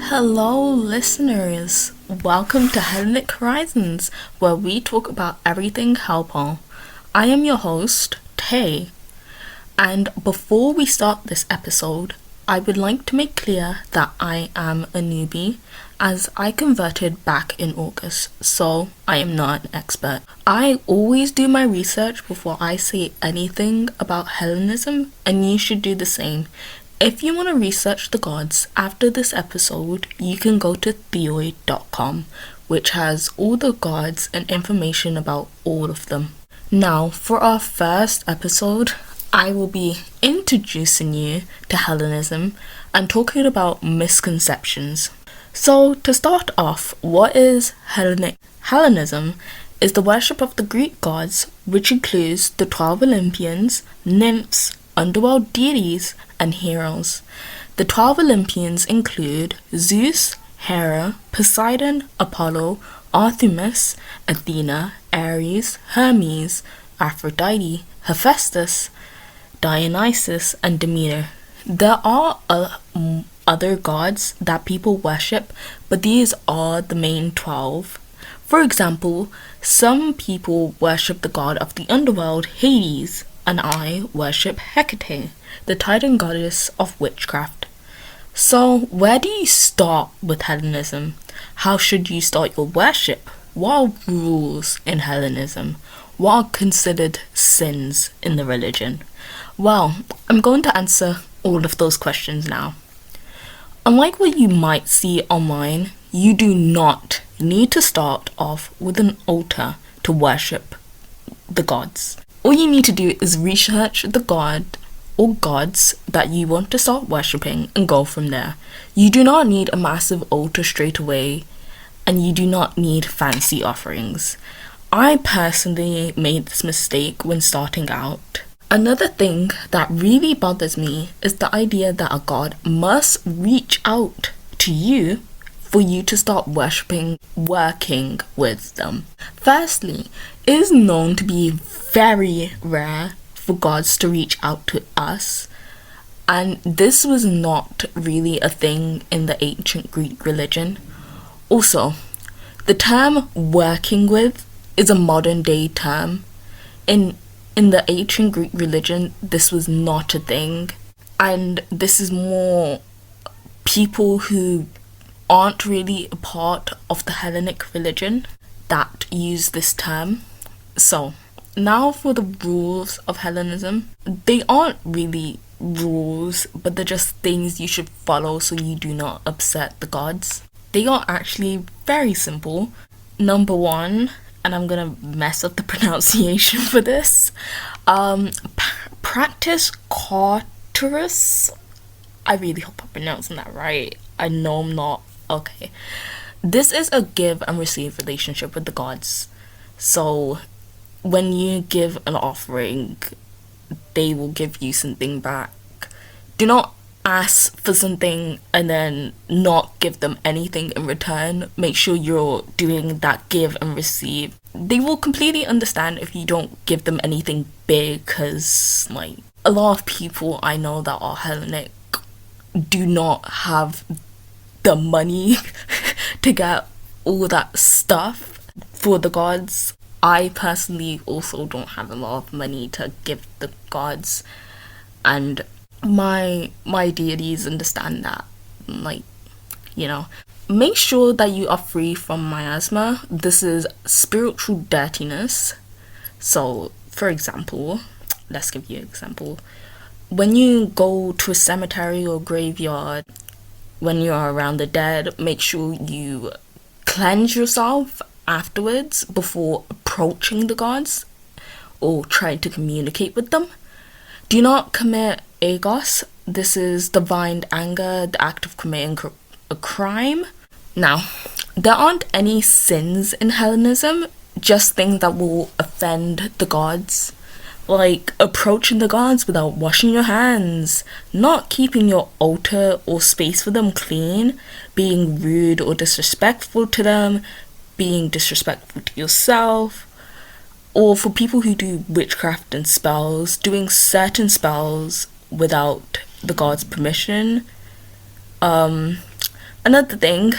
Hello, listeners. Welcome to Hellenic Horizons, where we talk about everything Hellpole. I am your host, Tay, and before we start this episode, I would like to make clear that I am a newbie, as I converted back in August, so I am not an expert. I always do my research before I say anything about Hellenism, and you should do the same. If you want to research the gods after this episode, you can go to theoid.com, which has all the gods and information about all of them. Now, for our first episode, I will be introducing you to Hellenism and talking about misconceptions. So, to start off, what is Hellenism is the worship of the Greek gods, which includes the 12 Olympians, nymphs, underworld deities, and heroes. The 12 Olympians include Zeus, Hera, Poseidon, Apollo, Artemis, Athena, Ares, Hermes, Aphrodite, Hephaestus, Dionysus, and Demeter. There are other gods that people worship, but these are the main 12. For example, some people worship the god of the underworld, Hades, and I worship Hecate, the Titan goddess of witchcraft. So, where do you start with Hellenism? How should you start your worship? What are rules in Hellenism? What are considered sins in the religion? Well, I'm going to answer all of those questions now. Unlike what you might see online, you do not need to start off with an altar to worship the gods. All you need to do is research the god or gods that you want to start worshipping and go from there. You do not need a massive altar straight away, and you do not need fancy offerings. I personally made this mistake when starting out. Another thing that really bothers me is the idea that a god must reach out to you for you to start working with them. Firstly, it is known to be very rare for gods to reach out to us, and this was not really a thing in the ancient Greek religion. Also, the term working with is a modern day term. In the ancient Greek religion, this was not a thing, and this is more people who aren't really a part of the Hellenic religion that use this term. So, now for the rules of Hellenism. They aren't really rules, but they're just things you should follow so you do not upset the gods. They are actually very simple. Number one, and I'm gonna mess up the pronunciation for this, practice Carterus. I really hope I'm pronouncing that right. I know I'm not. Okay. This is a give and receive relationship with the gods. So, when you give an offering, they will give you something back. Do not ask for something and then not give them anything in return. Make sure you're doing that give and receive. They will completely understand if you don't give them anything big, because a lot of people I know that are Hellenic do not have the money to get all that stuff for the gods. I personally also don't have a lot of money to give the gods, and my deities understand that. Make sure that you are free from miasma. This is spiritual dirtiness. So, for example, let's give you an example. When you go to a cemetery or graveyard, when you are around the dead, make sure you cleanse yourself afterwards before approaching the gods or trying to communicate with them. Do not commit agos. This is divine anger, the act of committing a crime. Now, there aren't any sins in Hellenism, just things that will offend the gods, like approaching the gods without washing your hands, not keeping your altar or space for them clean, being rude or disrespectful to them, being disrespectful to yourself, or for people who do witchcraft and spells, doing certain spells without the god's permission, Another thing,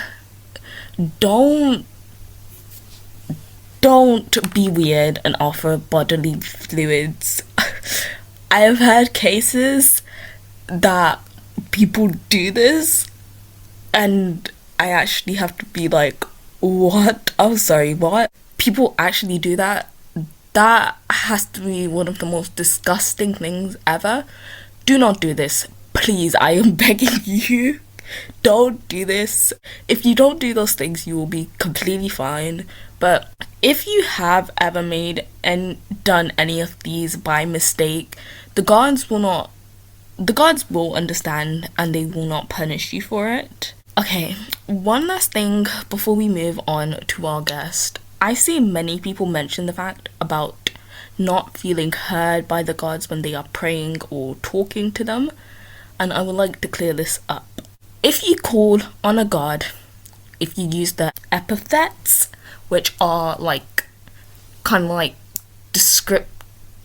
don't don't be weird and offer bodily fluids. I have heard cases that people do this, and I actually have to be like, what? Oh, sorry, what? People actually do that? That has to be one of the most disgusting things ever. Do not do this. Please, I am begging you. Don't do this. If you don't do those things, you will be completely fine. But if you have ever made and done any of these by mistake, the gods will understand and they will not punish you for it. Okay, one last thing before we move on to our guest. I see many people mention the fact about not feeling heard by the gods when they are praying or talking to them, and I would like to clear this up. If you call on a god, if you use the epithets, which are like kind of like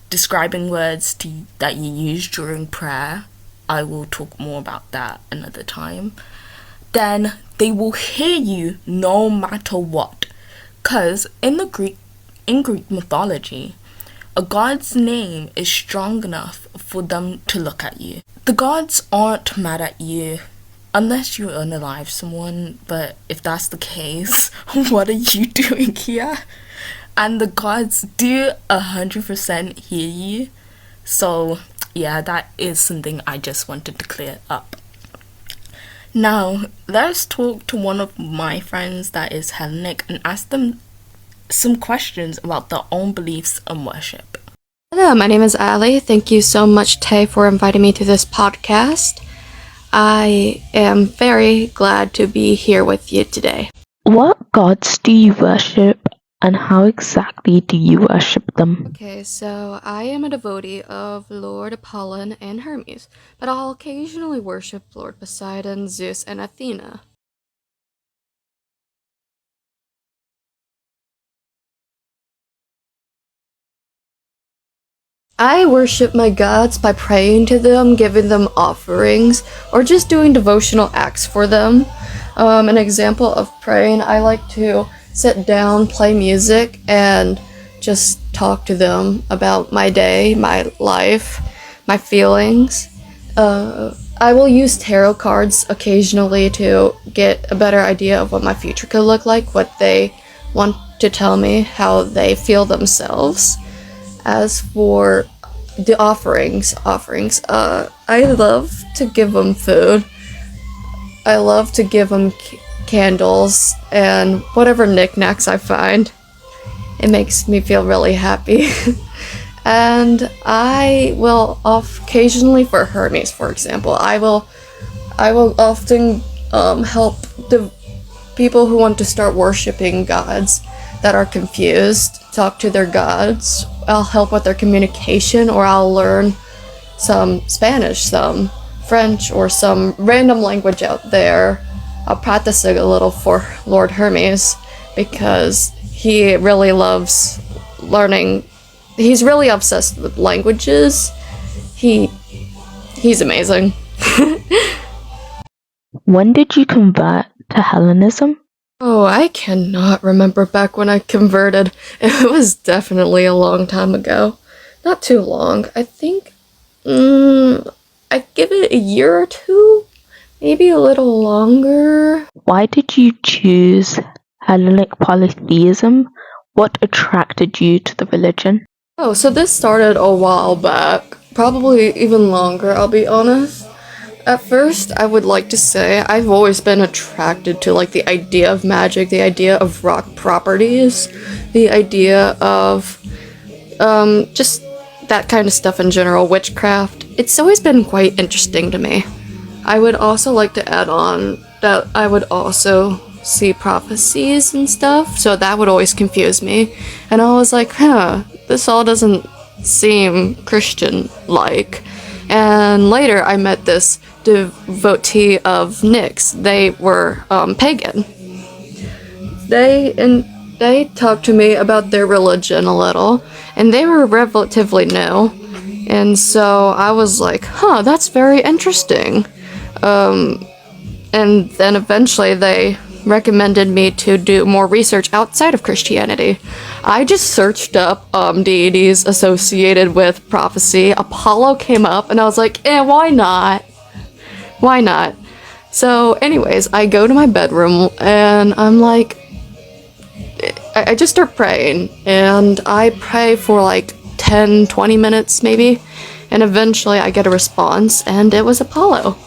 describing words that you use during prayer, I will talk more about that another time, then they will hear you no matter what. Because in Greek mythology, a god's name is strong enough for them to look at you. The gods aren't mad at you unless you unalive someone, but if that's the case, what are you doing here? And the gods do 100% hear you. So yeah, that is something I just wanted to clear up. Now, let's talk to one of my friends that is Hellenic and ask them some questions about their own beliefs and worship. Hello, my name is Ali. Thank you so much, Tay, for inviting me to this podcast. I am very glad to be here with you today. What gods do you worship, and how exactly do you worship them? Okay, so I am a devotee of Lord Apollon and Hermes, but I'll occasionally worship Lord Poseidon, Zeus, and Athena. I worship my gods by praying to them, giving them offerings, or just doing devotional acts for them. An example of praying, I like to sit down, play music, and just talk to them about my day, my life, my feelings. I will use tarot cards occasionally to get a better idea of what my future could look like, what they want to tell me, how they feel themselves. As for the offerings, I love to give them food. I love to give them candles and whatever knickknacks I find. It makes me feel really happy. And I will occasionally, for Hermes, for example, I will often help the people who want to start worshiping gods that are confused, talk to their gods. I'll help with their communication, or I'll learn some Spanish, some French, or some random language out there. I'll practice it a little for Lord Hermes because he really loves learning. He's really obsessed with languages. He's amazing. When did you convert to Hellenism? Oh, I cannot remember back when I converted. It was definitely a long time ago. Not too long. I think, I'd give it a year or two. Maybe a little longer. Why did you choose Hellenic polytheism? What attracted you to the religion? Oh, so this started a while back. Probably even longer, I'll be honest. At first, I would like to say I've always been attracted to like the idea of magic, the idea of rock properties, the idea of just that kind of stuff in general, witchcraft. It's always been quite interesting to me. I would also like to add on that I would also see prophecies and stuff, so that would always confuse me. And I was like, this all doesn't seem Christian-like. And later I met this devotee of Nyx. They were pagan. They talked to me about their religion a little, and they were relatively new. And so I was like, that's very interesting. And then eventually they recommended me to do more research outside of Christianity. I just searched up deities associated with prophecy. Apollo came up, and I was like, why not? Why not? So, anyways, I go to my bedroom, and I'm like, I just start praying, and I pray for like 10, 20 minutes maybe, and eventually I get a response, and it was Apollo.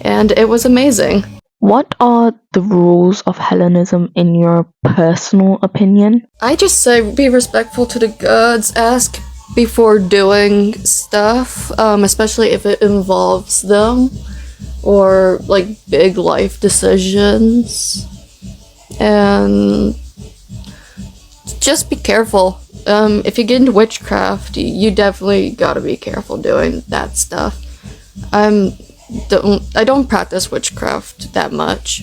And it was amazing. What are the rules of Hellenism in your personal opinion? I just say be respectful to the gods, ask before doing stuff, especially if it involves them, or like big life decisions. And just be careful. If you get into witchcraft, you definitely gotta be careful doing that stuff. I don't practice witchcraft that much,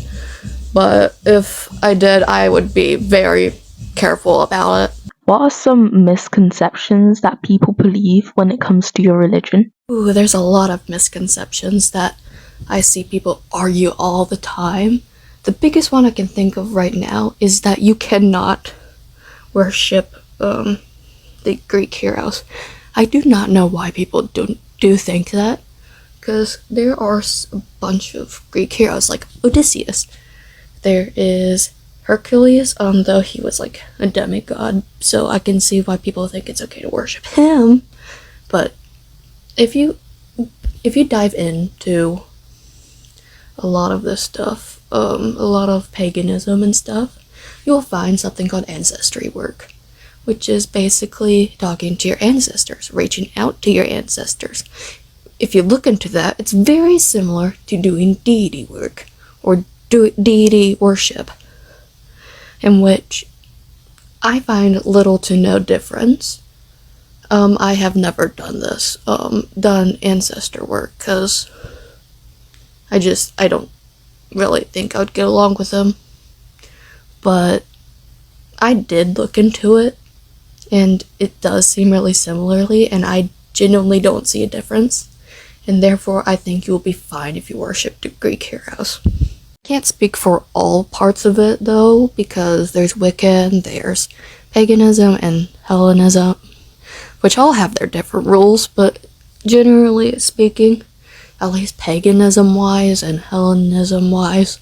but if I did, I would be very careful about it. What are some misconceptions that people believe when it comes to your religion? Ooh, there's a lot of misconceptions that I see people argue all the time. The biggest one I can think of right now is that you cannot worship the Greek heroes. I do not know why people do think that, because there are a bunch of Greek heroes like Odysseus. There is Hercules, though he was like a demigod, so I can see why people think it's okay to worship him. But if you dive into a lot of this stuff, a lot of paganism and stuff, you'll find something called ancestry work, which is basically talking to your ancestors, reaching out to your ancestors. If you look into that, it's very similar to doing deity work or deity worship, in which I find little to no difference. I have never done this, done ancestor work, because I don't really think I would get along with them. But I did look into it, and it does seem really similarly, and I genuinely don't see a difference. And therefore, I think you will be fine if you worship the Greek heroes. Can't speak for all parts of it, though, because there's Wiccan, there's paganism, and Hellenism, which all have their different rules, but generally speaking, at least paganism-wise and Hellenism-wise,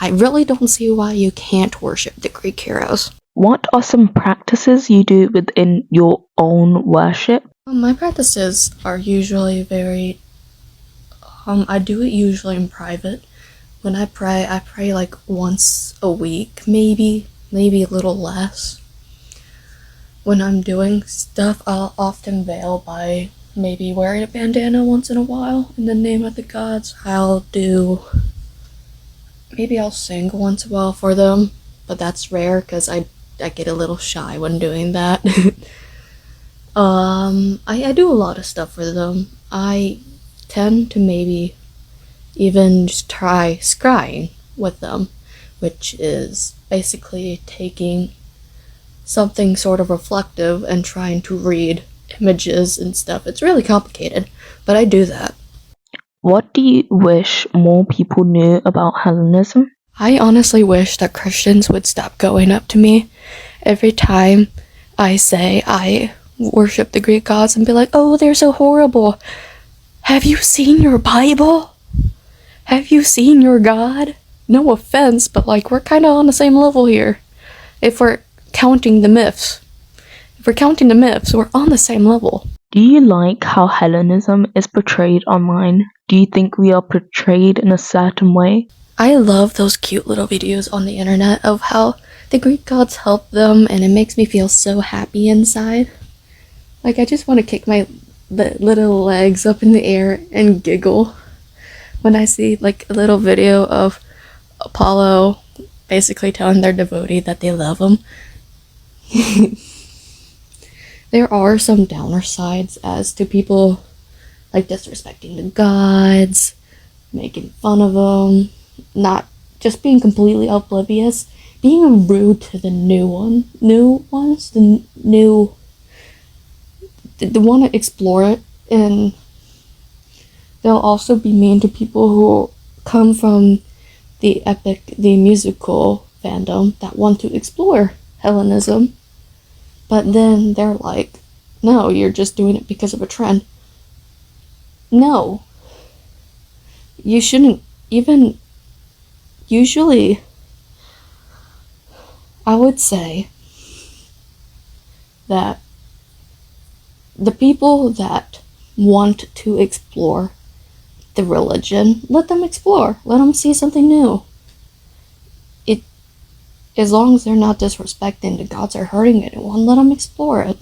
I really don't see why you can't worship the Greek heroes. What are some practices you do within your own worship? My practices are usually very I do it usually in private. When I pray like once a week, maybe a little less. When I'm doing stuff, I'll often veil by maybe wearing a bandana once in a while in the name of the gods. Maybe I'll sing once in a while for them, but that's rare because I get a little shy when doing that. I do a lot of stuff for them. I tend to maybe even just try scrying with them, which is basically taking something sort of reflective and trying to read images and stuff. It's really complicated, but I do that. What do you wish more people knew about Hellenism? I honestly wish that Christians would stop going up to me every time I say I worship the Greek gods and be like, oh, they're so horrible. Have you seen your Bible? Have you seen your God? No offense, but like we're kind of on the same level here. If we're counting the myths. We're on the same level. Do you like how Hellenism is portrayed online? Do you think we are portrayed in a certain way? I love those cute little videos on the internet of how the Greek gods help them, and it makes me feel so happy inside. Like I just want to kick my little legs up in the air and giggle when I see like a little video of Apollo basically telling their devotee that they love him. There are some downer sides as to people like disrespecting the gods, making fun of them, not just being completely oblivious, being rude to the new ones, the want to explore it, and they'll also be mean to people who come from the musical fandom that want to explore Hellenism, but then they're like, no, you're just doing it because of a trend. No. You shouldn't even. Usually, I would say that the people that want to explore the religion, let them explore. Let them see something new. As long as they're not disrespecting the gods or hurting anyone, let them explore it.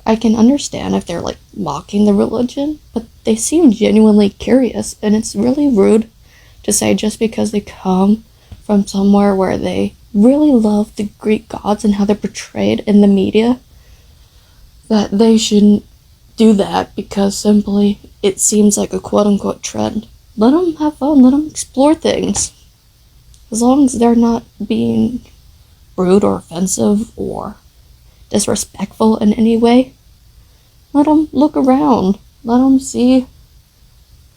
I can understand if they're like mocking the religion, but they seem genuinely curious, and it's really rude to say just because they come from somewhere where they really love the Greek gods and how they're portrayed in the media, that they shouldn't do that because simply it seems like a quote-unquote trend. Let them have fun, let them explore things. As long as they're not being rude or offensive or disrespectful in any way, let them look around. Let them see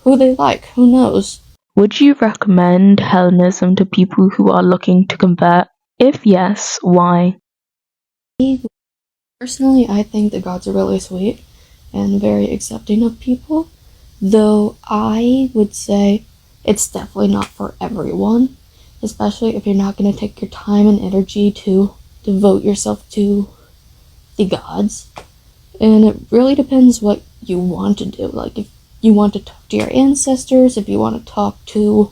who they like. Who knows? Would you recommend Hellenism to people who are looking to convert? If yes, why? Personally, I think the gods are really sweet and very accepting of people, though I would say it's definitely not for everyone, especially if you're not going to take your time and energy to devote yourself to the gods. And it really depends what you want to do. Like, if you want to talk to your ancestors, if you want to talk to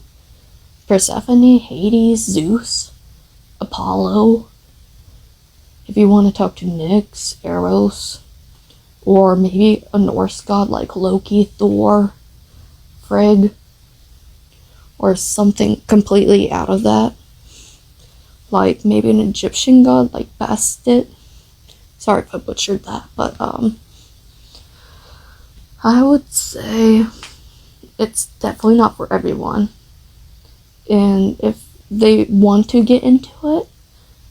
Persephone, Hades, Zeus, Apollo, if you want to talk to Nyx, Eros, or maybe a Norse god like Loki, Thor, Frigg, or something completely out of that, like maybe an Egyptian god like Bastet. Sorry if I butchered that, but I would say it's definitely not for everyone. And if they want to get into it,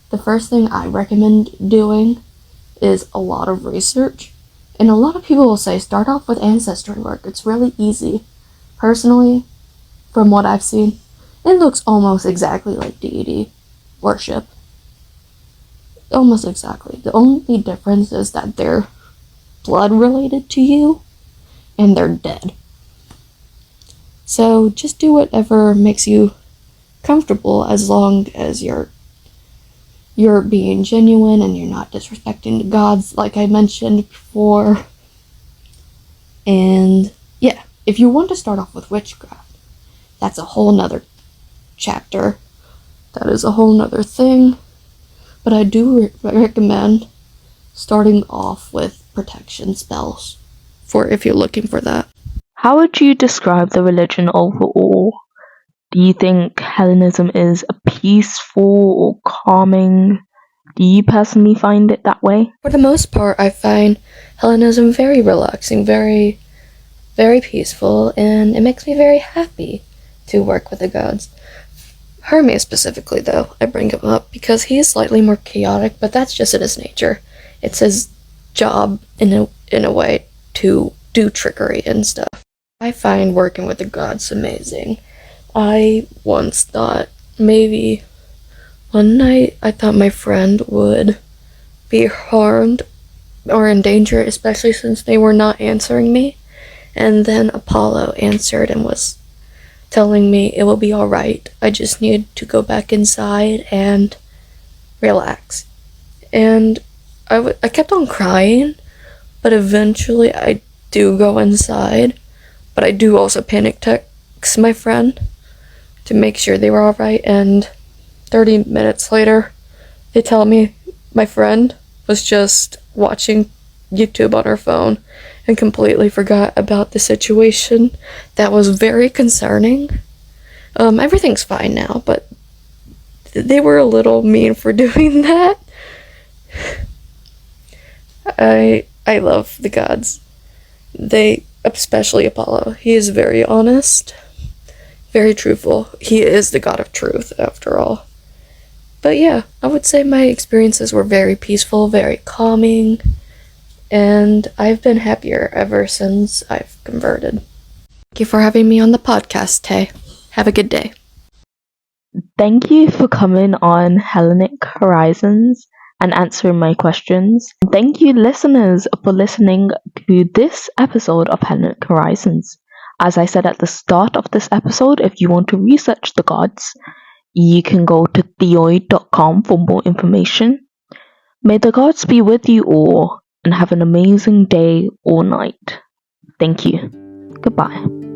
the first thing I recommend doing is a lot of research. And a lot of people will say start off with ancestry work. It's really easy. Personally, from what I've seen, it looks almost exactly like deity worship. Almost exactly. The only difference is that they're blood related to you and they're dead. So just do whatever makes you comfortable, as long as you're being genuine and you're not disrespecting the gods like I mentioned before. And yeah, if you want to start off with witchcraft, that's a whole nother chapter. That is a whole nother thing. But I do recommend starting off with protection spells for if you're looking for that. How would you describe the religion overall? Do you think Hellenism is a peaceful or calming? Do you personally find it that way? For the most part, I find Hellenism very relaxing, very, very peaceful, and it makes me very happy to work with the gods. Hermes specifically, though, I bring him up because he is slightly more chaotic, but that's just in his nature. It's his job in a way to do trickery and stuff. I find working with the gods amazing. I once thought maybe one night I thought my friend would be harmed or in danger, especially since they were not answering me. And then Apollo answered and was telling me it will be alright. I just need to go back inside and relax. And I kept on crying, but eventually I do go inside. But I do also panic text my friend to make sure they were alright, and 30 minutes later, they tell me my friend was just watching YouTube on her phone and completely forgot about the situation. That was very concerning. Everything's fine now, but they were a little mean for doing that. I love the gods. Especially Apollo. He is very honest, very truthful. He is the god of truth, after all. But yeah, I would say my experiences were very peaceful, very calming, and I've been happier ever since I've converted. Thank you for having me on the podcast, Tay. Have a good day. Thank you for coming on Hellenic Horizons and answering my questions. Thank you, listeners, for listening to this episode of Hellenic Horizons. As I said at the start of this episode, if you want to research the gods, you can go to theoid.com for more information. May the gods be with you all and have an amazing day or night. Thank you. Goodbye.